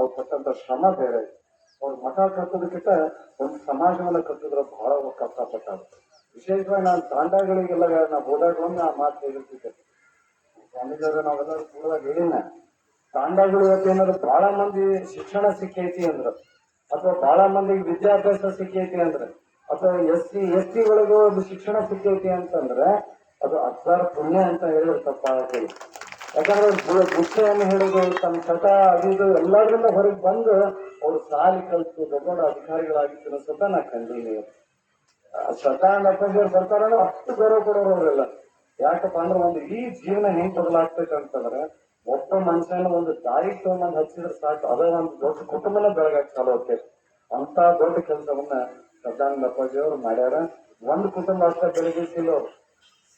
ಅವ್ರು ಪಟ್ಟಂತ ಶ್ರಮ ಬೇರೆ. ಅವ್ರು ಮಠ ಕಟ್ಟೋದಕ್ಕಿಂತ ಒಂದು ಸಮಾಜವನ್ನ ಕಟ್ಟಿದ್ರೆ ಬಹಳ ಕಷ್ಟಪಟ್ಟ. ವಿಶೇಷವಾಗಿ ನಾನು ತಾಂಡಗಳಿಗೆಲ್ಲ ನಾವು ಹೋದಾಗ ಆ ಮಾತು ಹೇಳಿರ್ತಿದ್ದೆ. ಸ್ವಾಮೀಜಿಯವರು ನಾವೆಲ್ಲರೂ ಕೂಡದಾಗ ಹೇಳಿನ ತಾಂಡಗಳು ಇವತ್ತೇನಾದ್ರು ಬಹಳ ಮಂದಿ ಶಿಕ್ಷಣ ಸಿಕ್ಕೈತಿ ಅಂದ್ರ, ಅಥವಾ ಬಹಳ ಮಂದಿಗೆ ವಿದ್ಯಾಭ್ಯಾಸ ಸಿಕ್ಕೈತಿ ಅಂದ್ರೆ, ಅಥವಾ ಎಸ್ ಟಿ ಒಳಗೂ ಒಂದು ಶಿಕ್ಷಣ ಸಿಕ್ಕೈತಿ ಅಂತಂದ್ರೆ ಅದು ಅಕ್ಷರ ಪುಣ್ಯ ಅಂತ ಹೇಳಿದ್ರೆ ತಪ್ಪಾಗಲಿ. ಯಾಕಂದ್ರೆ ಬುದ್ಧೆಯನ್ನು ಹೇಳುದು ತಮ್ಮ ಚಟ ಅದು ಎಲ್ಲಾದ್ರಿಂದ ಹೊರಗೆ ಬಂದು ಅವ್ರು ಸಾಲಿ ಕಲಿತು ದೊಡ್ಡ ಅಧಿಕಾರಿಗಳಾಗಿತ್ತು ಸ್ವತಃ ನಾ ಕಂಡೀನಿ. ಸದಾನಂದ ಅಪ್ಪಾಜಿಯವ್ರು ಬರ್ತಾರಲ್ಲ ಅಷ್ಟು ಗೌರವ ಕೊಡೋರು ಅವರೆಲ್ಲ. ಯಾಕಪ್ಪ ಅಂದ್ರೆ ಒಂದು ಇಡೀ ಜೀವನ ಹೆಂಗ್ ಬದಲಾಗ್ತೈತೆ ಅಂತಂದ್ರೆ ಒಬ್ಬ ಮನುಷ್ಯನ ಒಂದು ದಾರಿ ತಗೊಂಡ್ ಹಚ್ಚಿದ್ರೆ ಸಾಕು, ಅದೇ ಒಂದು ದೊಡ್ಡ ಕುಟುಂಬನ ಬೆಳಗಾಕ್ ಚಾಲು ಹೋಗ್ತೈತೆ. ಅಂತ ದೊಡ್ಡ ಕೆಲಸವನ್ನ ಸದಾನಂದ ಅಪ್ಪಾಜಿಯವರು ಮಾಡ್ಯಾರ. ಒಂದು ಕುಟುಂಬ ಅಷ್ಟೇ ಬೆಳಗಿಸಿಲ್ಲ, ಅವ್ರು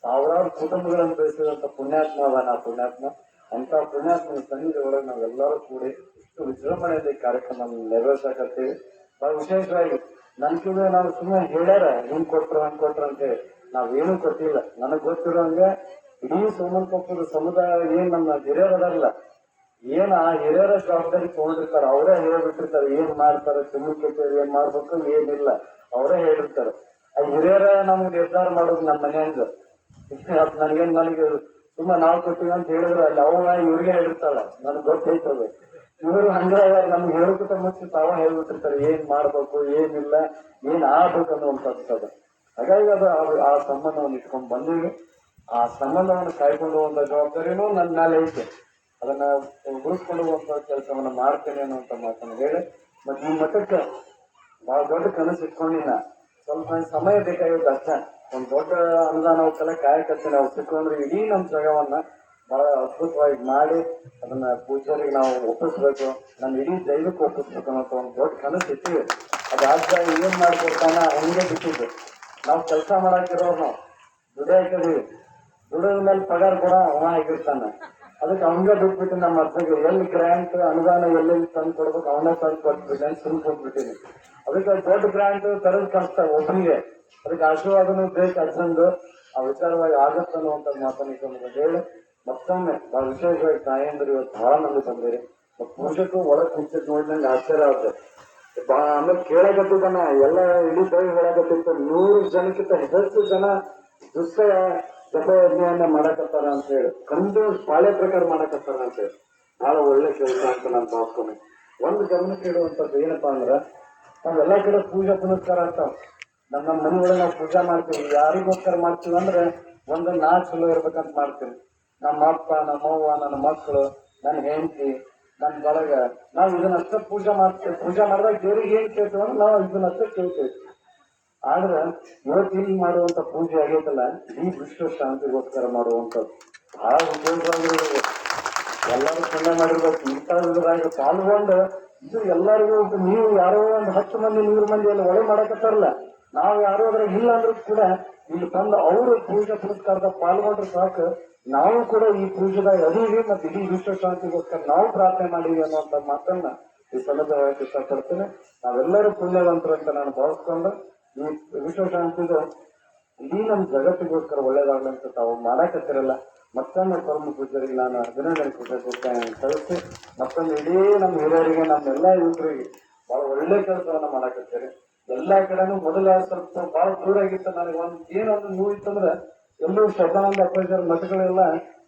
ಸಾವಿರಾರು ಕುಟುಂಬಗಳನ್ನು ಬೆಳೆಸಿದಂತ ಪುಣ್ಯಾತ್ಮ ಅದ ನಾ ಪುಣ್ಯಾತ್ಮ. ಅಂತ ಪುಣ್ಯಾತ್ಮನ ಸನ್ನಿಧಿ ಒಳಗೆ ನಾವೆಲ್ಲರೂ ಕೂಡಿ ಇಷ್ಟು ವಿಜೃಂಭಣೆಯಲ್ಲಿ ಕಾರ್ಯಕ್ರಮ ನೆರವೇರ್ಸಕತ್ತೀವಿ. ಬಹಳ ವಿಶೇಷವಾಗಿ ನನ್ಕಿಂತ ನಾವು ಸುಮ್ಮನೆ ಹೇಳ್ಯಾರ ಹಿಂಗ್ ಕೊಟ್ರು ಹಂಗ್ ಕೊಟ್ರು ಅಂತೇಳಿ ನಾವೇನು ಕೊಟ್ಟಿಲ್ಲ. ನನಗ್ ಗೊತ್ತಿರೋ ಹಂಗೆ ಇಡೀ ಸೋಮನಕೊಪ್ಪದ ಸಮುದಾಯ ಏನ್ ನಮ್ಮ ಹಿರಿಯರ್ ಅದಾರಲ್ಲ, ಏನ್ ಆ ಹಿರಿಯರ ಜವಾಬ್ದಾರಿ ತಗೊಂಡಿರ್ತಾರ, ಅವರೇ ಹೇಳ್ಬಿಟ್ಟಿರ್ತಾರೆ ಏನ್ ಮಾಡ್ತಾರೆ, ಸುಮ್ಮನೆ ಏನ್ ಮಾಡ್ಬೇಕು ಏನಿಲ್ಲ ಅವರೇ ಹೇಳಿರ್ತಾರೆ. ಆ ಹಿರಿಯರ ನಮ್ಗೆ ನಿರ್ಧಾರ ಮಾಡೋದು ನಮ್ಮ ಮನೆಯಿಂದ. ನನಗೆ ತುಂಬಾ ನಾವು ಕೊಟ್ಟಿವಿ ಅಂತ ಹೇಳಿದ್ರೆ ಅಲ್ಲಿ ಅವ ಇವ್ರಿಗೆ ಹೇಳಿರ್ತಾಳ, ನನ್ಗೆ ಗೊತ್ತೈತದೆ. ಇವರು ಹಂಗೆ ನಮ್ಗೆ ಹೇಳೋಕ್ಕಿಂತ ಮುಂಚೆ ತಾವ ಹೇಳ್ಬಿಟ್ಟಿರ್ತಾರೆ ಏನ್ ಮಾಡ್ಬೇಕು ಏನಿಲ್ಲ ಏನ್ ಆಗ್ಬೇಕು ಅನ್ನುವಂಥದ್ದು. ಹಾಗಾಗಿ ಅದು ಆ ಸಂಬಂಧವನ್ನು ಇಟ್ಕೊಂಡ್ ಬಂದೀವಿ. ಆ ಸಂಬಂಧವನ್ನು ಕಾಯ್ಕೊಂಡು ಹೋಗುವಂತ ಜವಾಬ್ದಾರಿನೂ ನನ್ನ ಮೇಲೆ ಐತೆ. ಅದನ್ನ ಉಳಿಸ್ಕೊಂಡು ಹೋಗುವಂತ ಕೆಲಸವನ್ನ ಮಾಡ್ತೇನೆ ಅನ್ನುವಂತ ಮಾತನ್ನು ಹೇಳಿ, ಮತ್ತೆ ಈ ಮಠಕ್ಕೆ ಬಹಳ ದೊಡ್ಡ ಕನಸು ಇಟ್ಕೊಂಡಿನ. ಸ್ವಲ್ಪ ಸಮಯ ಬೇಕಾಗಿತ್ತು ಅಷ್ಟೇ. ಒಂದ್ ದೊಡ್ಡ ಅನುದಾನ ಅವಕ್ಕೆಲ್ಲ ಕಾಯಕತ್ತೆ ನಾವು ಸಿಕ್ಕೊಂಡ್ರೆ ಇಡೀ ನಮ್ಮ ಜಾಗವನ್ನ ಬಹಳ ಅದ್ಭುತವಾಗಿ ಮಾಡಿ ಅದನ್ನ ಪೂಜಾರಿಗೆ ನಾವು ಒಪ್ಪಿಸ್ಬೇಕು, ನನ್ನ ಇಡೀ ದೈವಕ್ಕೆ ಒಪ್ಪಿಸ್ಬೇಕು ಅನ್ನೋ ಒಂದು ದೊಡ್ಡ ಕನಸು ಇಟ್ಟಿವಿ. ಅದಾದ ಏನ್ ಮಾಡ್ಕೊಡ್ತಾನ ಹಂಗೆ ಬಿಟ್ಟಿದ್ದು. ನಾವು ಕೆಲಸ ಮಾಡಾಕಿರೋರು, ನಾವು ದುಡಿಯಾಕಿದೀವಿ, ದುಡಿದ ಮೇಲೆ ಪಗಾರ ಕೂಡ ಅವ ಆಗಿರ್ತಾನೆ. ಅದಕ್ಕೆ ಅವಂಗ ಬಿಟ್ಬಿಟ್ಟು ನಮ್ಮ ಅರ್ಥಗೆ ಎಲ್ಲಿ ಗ್ರಾಂಟ್ ಅನುದಾನ ಎಲ್ಲೆಲ್ಲಿ ತಂದು ಕೊಡ್ಬೇಕು ಅವನೇ ತಂದು ಕೊಟ್ಬಿಟ್ಟು ಅಂತ ಸುಮ್ ಕೊಟ್ಬಿಟ್ಟಿನಿ. ಅದಕ್ಕೆ ದೊಡ್ಡ ಗ್ರಾಂಟ್ ತರದ್ ಕಷ್ಟ ಒಬ್ಬನಿಗೆ, ಅದಕ್ಕೆ ಆಶೀರ್ವಾದನೂ ಬೇಕು ಅರ್ಜಂದು ಆ ವಿಚಾರವಾಗಿ ಆಗತ್ತ ಅನ್ನುವಂತ ಮಾತನ್ನು ಹೇಳಿ ಮತ್ತೊಮ್ಮೆ ಬಹಳ ವಿಶೇಷವಾಗಿ ತಾಯಂದ್ರೆ ಇವತ್ತು ಬಹಳ ಮಂದಿ ಬಂದಿರಿ. ಪೂಜೆಗೂ ಒಳಗ್ ಕುಂಚಿತ್ ನೋಡಿದಂಗೆ ಆಶ್ಚರ್ಯ ಆಗುತ್ತೆ. ಆಮೇಲೆ ಕೇಳಕತ್ತಿದ್ದಾನ ಎಲ್ಲ ಇಡೀ ದೈವ ಹೇಳಕತ್ತಿತ್ತು 100 ಜನಕ್ಕಿಂತ ಹೆಚ್ಚು ಜನ ದುಷ್ಟ ಜಪಯಜ್ಞೆಯನ್ನ ಮಾಡಕತ್ತಾರ ಅಂತ ಹೇಳಿ, ಕಂಡು ಪಾಳೆ ಪ್ರಕಾರ ಮಾಡಕತ್ತಾರ ಅಂತ ಹೇಳಿ ಬಹಳ ಒಳ್ಳೆ ಕೆಲಸ ಅಂತ ನಾನು ಭಾವಿಸ್ಕೊಂಡೆ. ಒಂದು ಗಮನಕ್ಕೆ ಇಡುವಂತದ್ದು ಏನಪ್ಪಾ ಅಂದ್ರ ನಾವೆಲ್ಲಾ ಕಡೆ ಪೂಜಾ ಪುನಸ್ಕಾರ ಆಗ್ತಾವ. ನಮ್ಮ ಮನೆಯೊಳಗೆ ನಾವು ಪೂಜಾ ಮಾಡ್ತೀವಿ. ಯಾರಿಗೋಸ್ಕರ ಮಾಡ್ತೀವಿ ಅಂದ್ರೆ ಒಂದು ನಾ ಚಲೋ ಇರ್ಬೇಕಂತ ಮಾಡ್ತೀವಿ. ನಮ್ಮ ಅಪ್ಪ ನಮ್ಮವ್ವ ನನ್ನ ಮಕ್ಕಳು ನನ್ನ ಹೆಂಡತಿ ನನ್ನ ಬಳಗ ನಾವು ಇದನ್ನಷ್ಟೇ ಪೂಜೆ ಮಾಡ್ತೇವೆ. ಪೂಜೆ ಮಾಡಿದಾಗ ದೇವ್ರಿಗೆ ಏನ್ ಕೇಳ್ತೀವಿ ಅಂದ್ರೆ ನಾವು ಇದನ್ನಷ್ಟೇ ಕೇಳ್ತೇವೆ. ಆದ್ರೆ ಇವತ್ತು ಇಲ್ಲಿ ಮಾಡುವಂತ ಪೂಜೆ ಆಗೈತಲ್ಲ ಈ ವಿಶ್ವ ಶಾಂತಿಗೋಸ್ಕರ ಮಾಡುವಂಥದ್ದು ಬಹಳ ವಿಶೇಷವಾಗಿರೋದು. ಎಲ್ಲರೂ ಪುಣ್ಯ ಮಾಡಿರ್ಬೇಕು. ಇಂಥದ್ರಾಗ ಪಾಲ್ಗೊಂಡು ಇದು ಎಲ್ಲರಿಗೂ ನೀವು ಯಾರೋ ಒಂದು 10 ಮಂದಿ 100 ಮಂದಿ ಎಲ್ಲ ಒಳ್ಳೆ ಮಾಡಕತ್ತಾರಲ್ಲ, ನಾವು ಯಾರೋ ಅದ್ರಾಗ ಇಲ್ಲ ಅಂದ್ರೂ ಕೂಡ ಇಲ್ಲಿ ಬಂದು ಅವರು ಪೂಜೆ ಪುರಸ್ಕಾರದ ಪಾಲ್ಗೊಂಡ್ರೆ ಸಾಕು, ನಾವು ಕೂಡ ಈ ಪೂಜೆದಾಗ ಅದೀವಿ ಮತ್ತೆ ಇಡೀ ವಿಶ್ವ ಶಾಂತಿಗೋಸ್ಕರ ನಾವು ಪ್ರಾರ್ಥನೆ ಮಾಡಿವಿ ಅನ್ನುವಂತ ಮಾತನ್ನ ಈ ಸಂದರ್ಭವಾಗಿ ಇಷ್ಟಪಡ್ತೇನೆ. ನಾವೆಲ್ಲರೂ ಪುಣ್ಯವಂತರು ಅಂತ ನಾನು ಭಾವಿಸ್ಕೊಂಡು ಈ ವಿಶ್ವ ಶಾಂತಿದು ಇಡೀ ನಮ್ಮ ಜಗತ್ತಿಗೋಸ್ಕರ ಒಳ್ಳೇದಾಗ್ಲಿ ಅಂತ ತಾವು ಮಾಡಾಕತ್ತಿರಲ್ಲ. ಮತ್ತೊಮ್ಮೆ ಪರಮ ಪೂಜರಿಗೆ ನಾನು ಅಭಿನಂದನೆ ಸಲ್ಲಿಸಿ ಮತ್ತೊಂದು ಇಡೀ ನಮ್ಮ ಹಿರಿಯರಿಗೆ ನಮ್ಮೆಲ್ಲಾ ಯುವಕರಿಗೆ ಬಹಳ ಒಳ್ಳೆ ಕೆಲಸವನ್ನ ಮಾಡಾಕತ್ತೀರಿ. ಎಲ್ಲಾ ಕಡೆನೂ ಮೊದಲ ಸ್ವಲ್ಪ ಬಹಳ ದೂರ ಆಗಿತ್ತು. ನನಗೆ ಏನೊಂದು ನೋವು ಇತ್ತಂದ್ರೆ ಎಲ್ಲೂ ಸದಾನಂದ ಅಪ್ಪಾಜಿಯವ್ರ ಮಠಗಳೆಲ್ಲ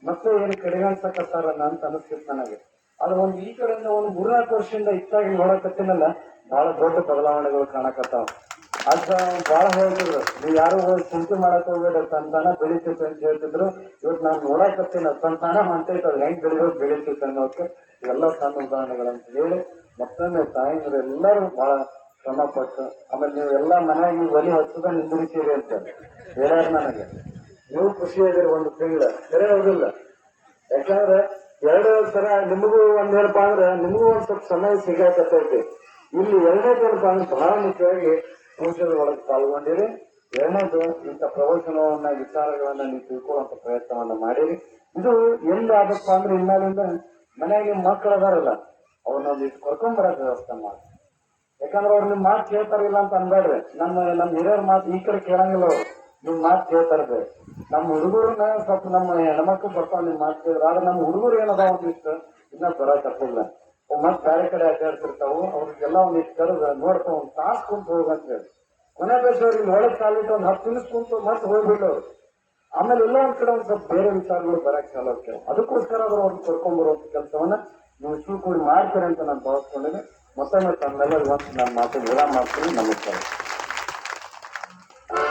ಮತ್ತೆ ಏನು ಕಡಿಮೆ ಅನ್ಸಕತ್ತಾರನ್ನ ಅಂತ ಅನಿಸ್ತಿತ್ತು ನನಗೆ. ಆದ್ರೆ ಈ ಕಡೆಯಿಂದ 3-4 ವರ್ಷದಿಂದ ಇತ್ತಾಗಿ ನೋಡಕತ್ತಿನಲ್ಲ ಬಹಳ ದೊಡ್ಡ ಬದಲಾವಣೆಗಳು ಕಾಣಕತ್ತಾವ. ಅದ ಬಹಳ ಹೇಳ್ತಿದ್ರು, ನೀವು ಯಾರು ಚಿಂತೆ ಮಾಡಕ್ ಹೋಗ್ಬೇಡ, ಸಂತಾನ ಬೆಳಿತೈತೆ ಅಂತ ಹೇಳ್ತಿದ್ರು. ಇವತ್ತು ನಾನು ನೋಡಕತ್ತೀನಿ ಸಂತಾನ ಮಾಡ್ತೈತೆ, ಅದು ಹೆಂಗ್ ಬೆಳಿತೈತೆ ಅನ್ನೋಕೆ ಇವೆಲ್ಲ ಸಣ್ಣ ಉದಾಹರಣೆಗಳಂತ ಹೇಳಿ ಮತ್ತೊಮ್ಮೆ ತಾಯಂದ್ರು ಎಲ್ಲರೂ ಬಹಳ ಶ್ರಮ ಪಟ್ಟು ಆಮೇಲೆ ನೀವು ಎಲ್ಲಾ ಮನೆಯಾಗಿ ನೀವು ಒಲಿ ಹಚ್ಚದ ನಿಂದಿರಿತೀರಿ ಅಂತ ಹೇಳ್ಯಾರ ನನಗೆ. ನೀವು ಖುಷಿಯಾಗಿರಿ ಒಂದು ತಿಂಗಳ ಸರಿ ಹೋಗಿಲ್ಲ. ಯಾಕಂದ್ರೆ 2 ತರ ನಿಮಗೂ ಒಂದೇನಪ್ಪಾ ಅಂದ್ರೆ ನಿಮಗೂ ಒಂದ್ ಸ್ವಲ್ಪ ಸಮಯ ಸಿಗಾಕತ್ತೈತಿ. ಇಲ್ಲಿ 2ನೇದು ಏನಪ್ಪಾ ಅಂದ್ರೆ ಬಹಳ ಮುಖ್ಯವಾಗಿ ಪೂಜೆದ ಒಳಗೆ ಪಾಲ್ಗೊಂಡಿರಿ. 2ನೇದು ಇಂಥ ಪ್ರವಚನವನ್ನ ವಿಚಾರಗಳನ್ನ ನೀವು ತಿಳ್ಕೊಳ್ಳುವಂತ ಪ್ರಯತ್ನವನ್ನ ಮಾಡಿರಿ. ಇದು ಎಲ್ಲಿ ಆಗಪ್ಪ ಅಂದ್ರೆ ಇನ್ನಾಲಿಂದ ಮನೆಯಾಗಿ ಮಕ್ಕಳು ಅದಾರಲ್ಲ ಅವ್ರನ್ನ ಇಟ್ಟು ಕರ್ಕೊಂಡ್ಬರಕ್ ವ್ಯವಸ್ಥೆ ಮಾಡಿ. ಯಾಕಂದ್ರೆ ಅವ್ರು ನಿಮ್ ಮಾತು ಕೇಳ್ತಾರಿಲ್ಲ ಅಂತ ಅನ್ಬೇಡ್ರಿ. ನಮ್ಮ ಹಿರಿಯರ ಮಾತು ಈ ಕಡೆ ಕೇಳಂಗಿಲ್ಲ. ಅವ್ರು ನಿಮ್ ಮಾತು ಕೇಳ್ತಾರ್ರಿ. ನಮ್ಮ ಹುಡುಗರನ್ನ ಸ್ವಲ್ಪ ನಮ್ಮ ಹೆಣ್ಮಕ್ಳು ಬರ್ತಾವ ನಿಮ್ ಮಾತು ಕೇಳಿದ್ರೆ. ಆದ್ರೆ ನಮ್ಮ ಹುಡುಗರು ಏನದಾವ ಒಂದಿಷ್ಟು ಇನ್ನ ಬರಕತ್ತಿಲ್ಲ. ಮತ್ ಬೇರೆ ಕಡೆ ಅಡ್ಡಾಡ್ತಿರ್ತಾವು ಅವ್ರಿಗೆಲ್ಲ ಒಂದಿಷ್ಟು ಕರೆದ ನೋಡ್ತಾ ಒಂದ್ ತಾಸ್ ಕುಂತ ಹೋಗಂತ ಹೇಳಿ ಕೊನೆ ಬೇಸವ್ರಿಗೆ ಒಳಗ್ ಕಾಲಿಟ್ಟು ಒಂದ್ 10 ನಿಮಿಷ ಕುಂತು ಮತ್ತೆ ಹೋಗ್ಬಿಡೋರು. ಆಮೇಲೆ ಎಲ್ಲ ಒಂದ್ ಕಡೆ ಒಂದ್ ಸ್ವಲ್ಪ ಬೇರೆ ವಿಚಾರಗಳು ಬರಕ್ ಚಾಲು ಆಗ್ತೇವೆ. ಅದಕ್ಕೋಸ್ಕರ ಅವ್ರನ್ನ ಕರ್ಕೊಂಡ್ಬರುವಂತ ಕೆಲಸವನ್ನ ನೀವು ಶುರು ಕೂಡಿ ಮಾಡ್ತೀರಿ ಅಂತ ನಾನು ಭಾವಿಸ್ಕೊಂಡಿದ್ದೀನಿ. ಮತ್ತೊಮ್ಮೆ ತಮ್ಮೆಲ್ಲ ನಾನು ಮಾತು ವಿರಾಮ ಮಾಡ್ತೀನಿ. ನಮಸ್ಕಾರ.